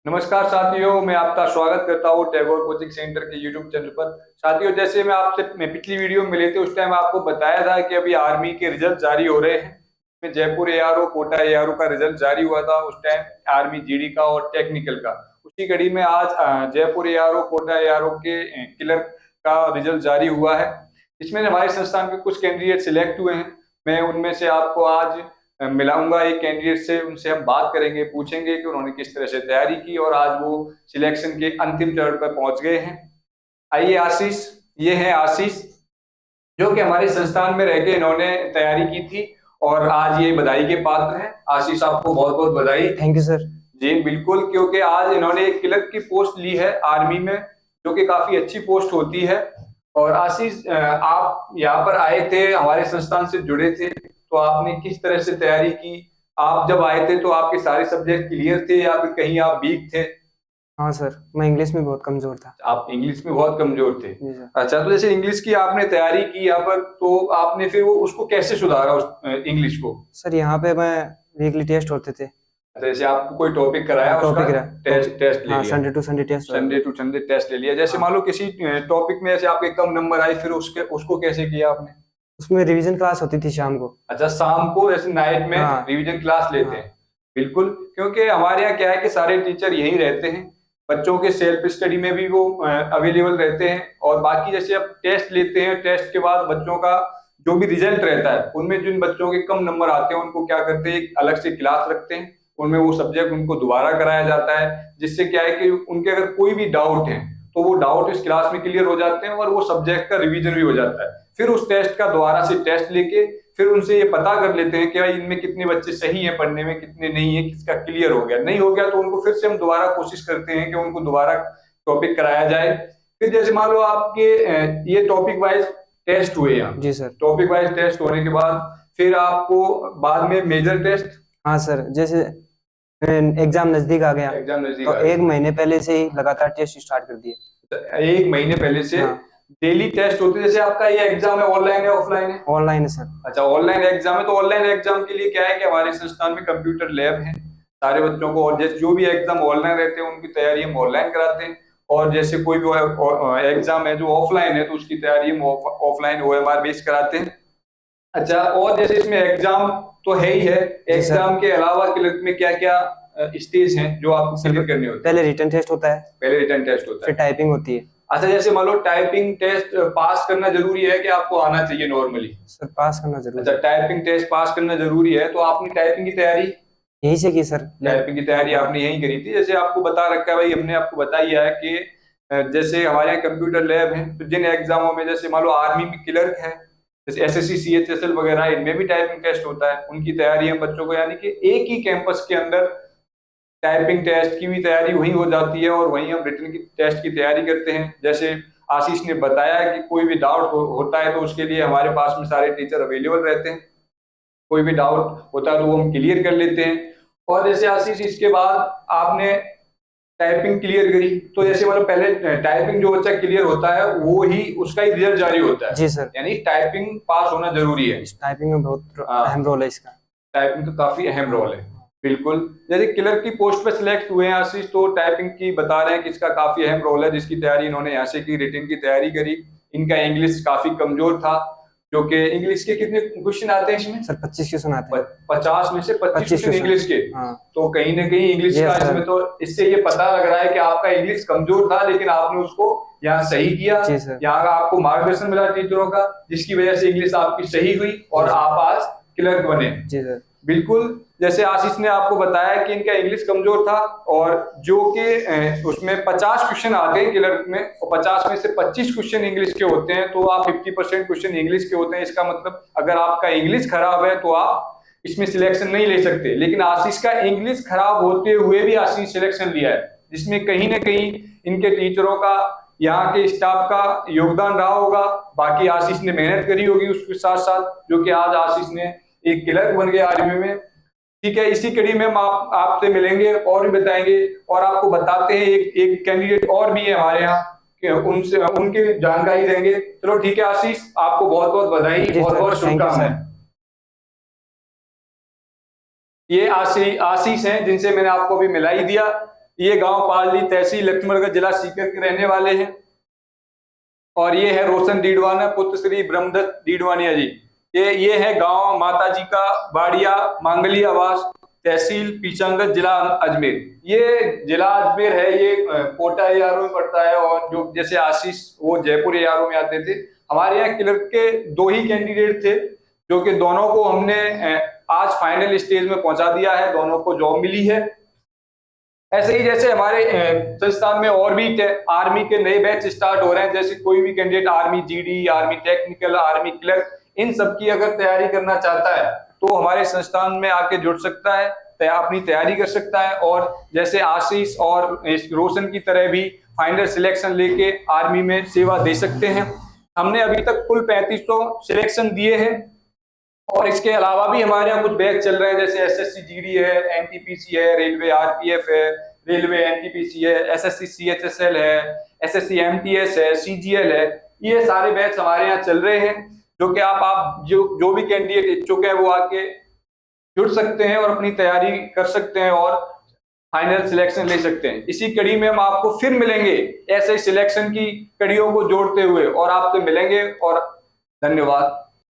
नमस्कार साथियों, मैं आपका स्वागत करता हूँ टैगोर कोचिंग सेंटर के यूट्यूब चैनल पर। साथियों, जैसे मैं पिछली वीडियो में मिले थे उस टाइम आपको बताया था कि अभी आर्मी के रिजल्ट जारी हो रहे हैं। में जयपुर एआरओ, कोटा एआरओ का रिजल्ट जारी हुआ था उस टाइम, आर्मी जीडी का और टेक्निकल का। उसी कड़ी में आज जयपुर एआरओ, कोटा एआरओ के क्लर्क का रिजल्ट जारी हुआ है। इसमें हमारे संस्थान के कुछ कैंडिडेट सिलेक्ट हुए हैं। मैं उनमें से आपको आज मिलाऊंगा एक कैंडिडेट से, उनसे हम बात करेंगे, पूछेंगे कि उन्होंने किस तरह से तैयारी की और आज वो सिलेक्शन के अंतिम चरण पर पहुंच गए हैं। आइए आशीष, ये है आशीष जो कि हमारे संस्थान में रह के इन्होंने तैयारी की थी और आज ये बधाई के पात्र हैं। आशीष, आपको बहुत बहुत बधाई। Thank you sir. जी बिल्कुल, क्योंकि आज इन्होंने एक क्लर्क की पोस्ट ली है आर्मी में, जो कि काफी अच्छी पोस्ट होती है। और आशीष, आप यहाँ पर आए थे, हमारे संस्थान से जुड़े थे, तो आपने किस तरह से तैयारी की? आप जब आए थे तो आपके सारे सब्जेक्ट क्लियर थे या फिर कहीं आप वीक थे? हाँ सर, मैं इंग्लिश में बहुत कमजोर था। आप इंग्लिश में बहुत कमजोर थे। जी सर। अच्छा, तो जैसे इंग्लिश की आपने तैयारी की यहाँ पर, तो आपने फिर वो उसको कैसे सुधारा उस इंग्लिश को? सर यहाँ पे मैं वीकली टेस्ट होते थे। जैसे आपको कोई टॉपिक कराया, उसका टॉपिक रहा टेस्ट टेस्ट ले हाँ, लिया, संडे टू संडे टेस्ट होता संडे टू संडे टेस्ट ले लिया। जैसे हाँ। मान लो किसी टॉपिक में ऐसे आपके कम नंबर आए, फिर उसके उसको कैसे किया आपने? उसमें रिवीजन क्लास होती थी शाम को। अच्छा, शाम को जैसे नाइट में हाँ रिवीजन क्लास लेते हाँ। हैं। बिल्कुल, क्योंकि हमारे यहाँ क्या है कि सारे टीचर यहीं रहते हैं, बच्चों के सेल्फ स्टडी में भी वो अवेलेबल रहते हैं। और बाकी जैसे अब टेस्ट लेते हैं, टेस्ट के बाद बच्चों का जो भी रिजल्ट रहता है, उनमें जिन बच्चों के कम नंबर आते हैं उनको क्या करते हैं, एक अलग से क्लास रखते हैं, उनमें वो सब्जेक्ट उनको दोबारा कराया जाता है। जिससे क्या है कि उनके अगर कोई भी डाउट है तो वो डाउट इस क्लास में क्लियर हो जाते हैं और वो सब्जेक्ट का रिवीजन भी हो जाता है। फिर उस टेस्ट का दोबारा से टेस्ट लेके फिर उनसे ये पता कर लेते हैं कि भाई इनमें कितने बच्चे सही हैं पढ़ने में, कितने नहीं है, किसका क्लियर हो गया, नहीं हो गया तो उनको फिर से हम दोबारा कोशिश करते हैं कि उनको दोबारा टॉपिक कराया जाए। फिर जैसे मान लो आपके ये टॉपिक वाइज टेस्ट हुए, यहाँ जी सर। टॉपिक वाइज टेस्ट होने के बाद फिर आपको बाद में मेजर टेस्ट। हाँ सर, जैसे एग्जाम नजदीक आ गया एग्जाम नजदीक तो आ गया, एक महीने पहले से ही लगातार टेस्ट स्टार्ट कर दिए। एक महीने पहले से हाँ। डेली टेस्ट होते हैं। जैसे आपका ये एग्जाम है, ऑनलाइन है ऑफलाइन है? ऑनलाइन है सर। अच्छा, ऑनलाइन एग्जाम है। तो ऑनलाइन एग्जाम के लिए क्या है कि हमारे संस्थान में कंप्यूटर लैब है सारे बच्चों को, और जैसे जो भी एग्जाम ऑनलाइन रहते हैं उनकी तैयारी हम ऑनलाइन कराते हैं। और जैसे कोई भी एग्जाम है जो ऑफलाइन है तो उसकी तैयारी हम ऑफलाइन ओएमआर बेस कराते हैं। अच्छा, और जैसे इसमें एग्जाम तो है ही है, जी सर। एग्जाम के अलावा क्लर्क में क्या क्या स्टेज हैं जो आपको सर क्लियर करने होते हैं? पहले रिटन टेस्ट होता है, पहले रिटन टेस्ट होता फिर है। टाइपिंग होती है। अच्छा, जैसे मान लो टाइपिंग टेस्ट पास करना जरूरी है कि आपको आना चाहिए नॉर्मली? सर पास करना जरूरी अच्छा, है। टाइपिंग टेस्ट पास करना जरूरी है, तो आपने टाइपिंग की तैयारी, यहीं से की सर। टाइपिंग की तैयारी आपने यहीं करी थी? जैसे आपको बता रखा है भाई, हमने आपको बताया है कि जैसे हमारे यहाँ कंप्यूटर लैब है, तो जिन एग्जामों में जैसे मान लो आर्मी में क्लर्क है, जैसे एसएससी सीएचएसएल वगैरह, इनमें भी टाइपिंग टेस्ट होता है, उनकी तैयारी हम बच्चों को, यानी कि एक ही कैंपस के अंदर टाइपिंग टेस्ट की भी तैयारी वहीं हो जाती है और वहीं हम रिटन की टेस्ट की तैयारी करते हैं। जैसे आशीष ने बताया कि कोई भी डाउट होता है तो उसके लिए हमारे पास में सारे टीचर अवेलेबल रहते हैं, कोई भी डाउट होता है तो वो हम क्लियर कर लेते हैं। और जैसे आशीष, इसके बाद आपने टाइपिंग क्लियर करी, तो जैसे मतलब पहले टाइपिंग जो बच्चा क्लियर होता है वो ही उसका ही रिजल्ट जारी होता है। जी सर। यानी टाइपिंग पास होना जरूरी है। इस टाइपिंग में बहुत हाँ, अहम रोल है इसका। टाइपिंग का काफी अहम रोल है। बिल्कुल, जैसे क्लर्क की पोस्ट पे सिलेक्ट हुए हैं आशीष, तो टाइपिंग की बता रहे हैं कि इसका काफी अहम रोल है, जिसकी तैयारी इन्होंने यहाँ से की, रिटन की तैयारी करी। इनका इंग्लिश काफी कमजोर था, जो कि इंग्लिश के कितने क्वेश्चन आते हैं इसमें? सर 25 क्वेश्चन आते हैं। 50 में से 25 क्वेश्चन क्वेश्चन इंग्लिश के। हाँ। तो कहीं ना कहीं इंग्लिश Yes, का sir। इसमें, तो इससे ये पता लग रहा है कि आपका इंग्लिश कमजोर था, लेकिन आपने उसको यहाँ सही किया। जी सर। यहाँ का आपको मार्गदर्शन मिला टीचरों का, जिसकी वजह से इंग्लिश आपकी सही हुई और आप आज क्लर्क बने। जी सर। बिल्कुल, जैसे आशीष ने आपको बताया कि इनका इंग्लिश कमजोर था, और जो कि उसमें 50 क्वेश्चन आते हैं क्लर्क में, और 50 में से 25 क्वेश्चन इंग्लिश के होते हैं, तो आप 50% क्वेश्चन इंग्लिश के होते हैं। इसका मतलब अगर आपका इंग्लिश खराब है तो आप इसमें सिलेक्शन नहीं ले सकते। लेकिन आशीष का इंग्लिश खराब होते हुए भी आशीष सिलेक्शन लिया है, जिसमें कहीं ना कहीं इनके टीचरों का, यहाँ के स्टाफ का योगदान रहा होगा। बाकी आशीष ने मेहनत करी होगी उसके साथ साथ, जो कि आज आशीष ने एक क्लर्क बन गया आर्मी में। ठीक है, इसी कड़ी में हम आपसे मिलेंगे और भी बताएंगे, और आपको बताते हैं एक एक कैंडिडेट और भी है हमारे यहाँ, कि उनसे उनकी जानकारी देंगे। चलो ठीक है आशीष, आपको बहुत बहुत बधाई, बहुत बहुत शुभकामनाएं। ये आशीष हैं जिनसे मैंने आपको अभी मिला ही दिया। ये गांव पालड़ी, तहसील लक्ष्मणगढ़, जिला सीकर के रहने वाले हैं। और ये है रोशन डीडवाना, पुत्र श्री ब्रह्मदत्त डीडवानिया जी। ये है गांव माताजी का बाड़िया, मांगली आवास, तहसील पीचांगत, जिला अजमेर। ये जिला अजमेर है, ये कोटा एआरओ में पड़ता है। और जो जैसे आशीष वो जयपुर एआरओ में आते थे। हमारे यहाँ क्लर्क के 2 ही कैंडिडेट थे, जो कि दोनों को हमने आज फाइनल स्टेज में पहुंचा दिया है, दोनों को जॉब मिली है। ऐसे ही जैसे हमारे संस्थान में और भी आर्मी के नए बैच स्टार्ट हो रहे हैं, जैसे कोई भी candidate army GD, army technical, army clerk, इन सब की अगर तैयारी करना चाहता है तो हमारे संस्थान में आके जुड़ सकता है, अपनी तैयारी कर सकता है। और जैसे आशीष और रोशन की तरह भी फाइनल सिलेक्शन लेके आर्मी में सेवा दे सकते हैं। हमने अभी तक कुल 3500 सिलेक्शन दिए हैं। और इसके अलावा भी हमारे यहाँ कुछ बैच चल रहे हैं, जैसे एसएससी जीडी है, एनटीपीसी है, रेलवे आरपीएफ है, रेलवे एनटीपीसी है, एसएससी सीएचएसएल है, एसएससी एमटीएस है, सीजीएल है। ये सारे बैच हमारे यहाँ चल रहे हैं, जो कि आप जो भी कैंडिडेट इच्छुक है वो आके जुड़ सकते हैं और अपनी तैयारी कर सकते हैं और फाइनल सिलेक्शन ले सकते हैं। इसी कड़ी में हम आपको फिर मिलेंगे, ऐसे सिलेक्शन की कड़ियों को जोड़ते हुए, और आपसे मिलेंगे। और धन्यवाद।